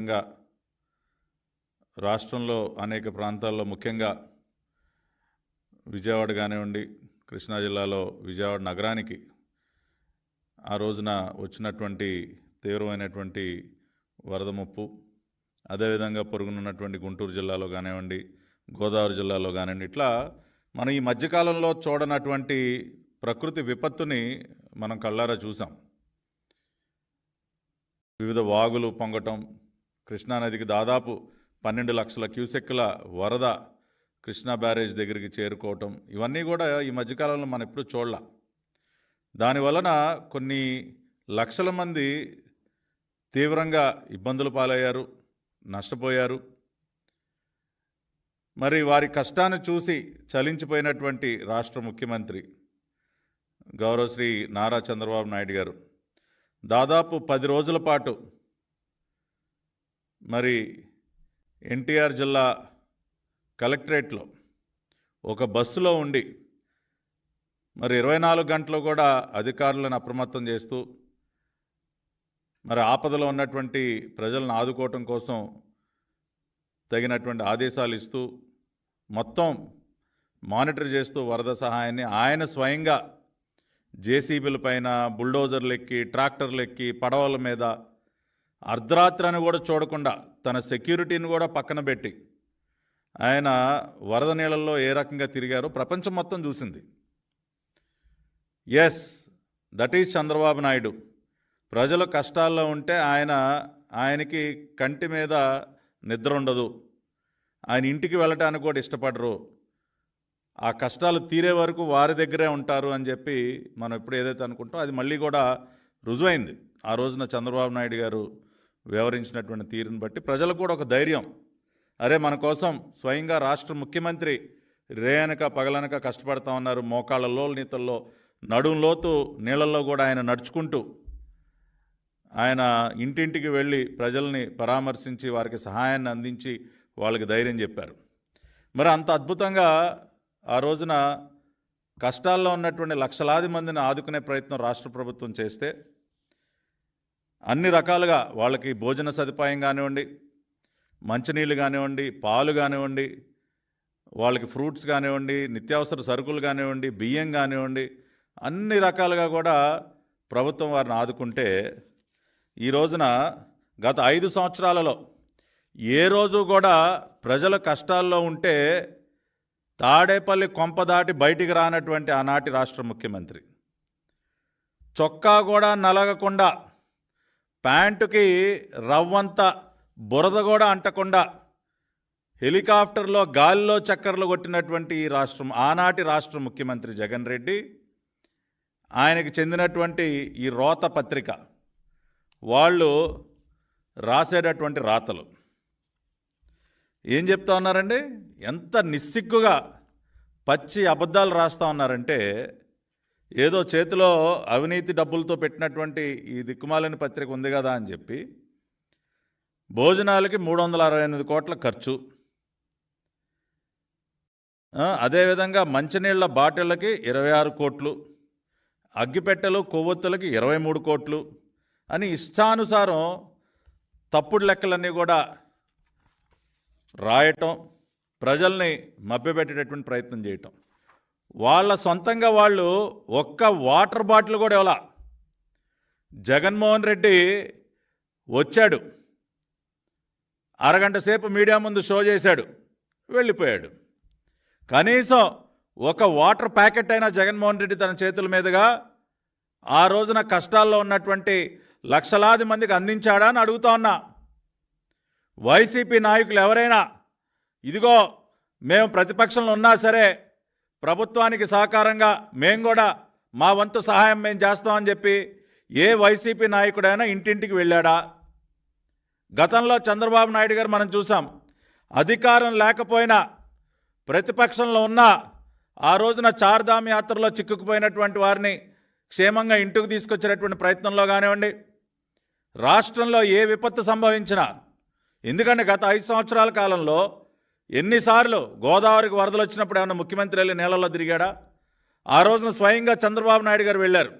ఇంకా రాష్ట్రంలో అనేక ప్రాంతాల్లో ముఖ్యంగా విజయవాడ కానివ్వండి, కృష్ణా జిల్లాలో విజయవాడ నగరానికి ఆ రోజున వచ్చినటువంటి తీవ్రమైనటువంటి వరద ముప్పు, అదేవిధంగా పొరుగునున్నటువంటి గుంటూరు జిల్లాలో కానివ్వండి, గోదావరి జిల్లాలో కానివ్వండి, ఇట్లా మనం ఈ మధ్యకాలంలో చూడనటువంటి ప్రకృతి విపత్తుని మనం కళ్ళారా చూసాం. వివిధ వాగులు పొంగటం, కృష్ణానదికి దాదాపు 12 లక్షల క్యూసెక్కుల వరద కృష్ణా బ్యారేజ్ దగ్గరికి చేరుకోవటం, ఇవన్నీ కూడా ఈ మధ్యకాలంలో మనం ఎప్పుడూ చూడలా. దానివలన కొన్ని లక్షల మంది తీవ్రంగా ఇబ్బందులు పాలయ్యారు, నష్టపోయారు. మరి వారి కష్టాన్ని చూసి చలించిపోయినటువంటి రాష్ట్ర ముఖ్యమంత్రి గౌరవ శ్రీ నారా చంద్రబాబు నాయుడు గారు దాదాపు 10 రోజుల పాటు మరి ఎన్టీఆర్ జిల్లా కలెక్టరేట్లో ఒక బస్సులో ఉండి మరి 24 గంటలు కూడా అధికారులను అప్రమత్తం చేస్తూ మరి ఆపదలో ఉన్నటువంటి ప్రజలను ఆదుకోవటం కోసం తగినటువంటి ఆదేశాలు ఇస్తూ మొత్తం మానిటర్ చేస్తూ వరద సహాయాన్ని ఆయన స్వయంగా జేసీబీల పైన, బుల్డోజర్లు ఎక్కి, ట్రాక్టర్లు ఎక్కి, పడవల మీద అర్ధరాత్రిని కూడా చూడకుండా తన సెక్యూరిటీని కూడా పక్కన పెట్టి ఆయన వరద నీళ్ళల్లో ఏ రకంగా తిరిగారో ప్రపంచం మొత్తం చూసింది. Yes, that is Chandrababu Naidu. ప్రజలు కష్టాల్లో ఉంటే ఆయనకి కంటి మీద నిద్ర ఉండదు, ఆయన ఇంటికి వెళ్ళటానికి కూడా ఇష్టపడరు, ఆ కష్టాలు తీరే వరకు వారి దగ్గరే ఉంటారు అని చెప్పి మనం ఎప్పుడు ఏదైతే అనుకుంటామో అది మళ్ళీ కూడా రుజువైంది. ఆ రోజున చంద్రబాబు నాయుడు గారు వ్యవహరించినటువంటి తీరుని బట్టి ప్రజలకు కూడా ఒక ధైర్యం, అరే మన కోసం స్వయంగా రాష్ట్ర ముఖ్యమంత్రి రేయనక పగలనక కష్టపడతా ఉన్నారు. మోకాళ్ళలో నీతల్లో నడుంలోతు నీళ్ళల్లో కూడా ఆయన నడుచుకుంటూ ఆయన ఇంటింటికి వెళ్ళి ప్రజల్ని పరామర్శించి వారికి సహాయాన్ని అందించి వాళ్ళకి ధైర్యం చెప్పారు. మరి అంత అద్భుతంగా ఆ రోజున కష్టాల్లో ఉన్నటువంటి లక్షలాది మందిని ఆదుకునే ప్రయత్నం రాష్ట్ర ప్రభుత్వం చేస్తే అన్ని రకాలుగా వాళ్ళకి భోజన సదుపాయం కానివ్వండి, మంచినీళ్ళు కానివ్వండి, పాలు కానివ్వండి, వాళ్ళకి ఫ్రూట్స్ కానివ్వండి, నిత్యావసర సరుకులు కానివ్వండి, బియ్యం కానివ్వండి, అన్ని రకాలుగా కూడా ప్రభుత్వం వారిని ఆదుకుంటే ఈ రోజున గత 5 సంవత్సరాలలో ఏ రోజు కూడా ప్రజల కష్టాల్లో ఉంటే తాడేపల్లి కొంప దాటి బయటికి రానటువంటి ఆనాటి రాష్ట్ర ముఖ్యమంత్రి చొక్కా కూడా నలగకుండా, ప్యాంటుకి రవ్వంత బురద కూడా అంటకుండా హెలికాప్టర్లో గాలిలో చక్కర్లు కొట్టినటువంటి ఈ రాష్ట్రం ఆనాటి రాష్ట్ర ముఖ్యమంత్రి జగన్ రెడ్డి, ఆయనకి చెందినటువంటి ఈ రోత పత్రిక వాళ్ళు రాసేటటువంటి రాతలు ఏం చెప్తా ఉన్నారండి? ఎంత నిస్సిగ్గుగా పచ్చి అబద్ధాలు రాస్తూ ఉన్నారంటే, ఏదో చేతిలో అవినీతి డబ్బులతో పెట్టినటువంటి ఈ దిక్కుమాలని పత్రిక ఉంది కదా అని చెప్పి భోజనాలకి 368 కోట్ల ఖర్చు, అదేవిధంగా మంచినీళ్ళ బాటిళ్ళకి 26 కోట్లు, అగ్గిపెట్టెలు కొవ్వొత్తులకి 23 కోట్లు అని ఇష్టానుసారం తప్పుడు లెక్కలన్నీ కూడా రాయటం, ప్రజల్ని మభ్యపెట్టేటటువంటి ప్రయత్నం చేయటం. వాళ్ళ సొంతంగా వాళ్ళు ఒక్క వాటర్ బాటిల్ కూడా ఇవ్వాల. జగన్మోహన్ రెడ్డి వచ్చాడు, అరగంట సేపు మీడియా ముందు షో చేశాడు, వెళ్ళిపోయాడు. కనీసం ఒక వాటర్ ప్యాకెట్ అయినా జగన్మోహన్ రెడ్డి తన చేతుల మీదుగా ఆ రోజున కష్టాల్లో ఉన్నటువంటి లక్షలాది మందికి అందించాడా అని అడుగుతా ఉన్నా. వైసీపీ నాయకులు ఎవరైనా ఇదిగో మేము ప్రతిపక్షంలో ఉన్నా సరే ప్రభుత్వానికి సహకారంగా మేము కూడా మా వంతు సహాయం మేము చేస్తామని చెప్పి ఏ వైసీపీ నాయకుడైనా ఇంటింటికి వెళ్ళాడా? గతంలో చంద్రబాబు నాయుడు గారు మనం చూసాం, అధికారం లేకపోయినా ప్రతిపక్షంలో ఉన్నా ఆ రోజున చార్ధామ్ యాత్రలో చిక్కుకుపోయినటువంటి వారిని క్షేమంగా ఇంటికి తీసుకొచ్చేటటువంటి ప్రయత్నంలో కానివ్వండి, రాష్ట్రంలో ఏ విపత్తు సంభవించినా, ఎందుకంటే గత 5 సంవత్సరాల కాలంలో ఎన్నిసార్లు గోదావరికి వరదలు వచ్చినప్పుడు ఏమన్నా ముఖ్యమంత్రి వెళ్ళి నీళ్ళల్లో తిరిగాడా? ఆ రోజున స్వయంగా చంద్రబాబు నాయుడు గారు వెళ్ళారు.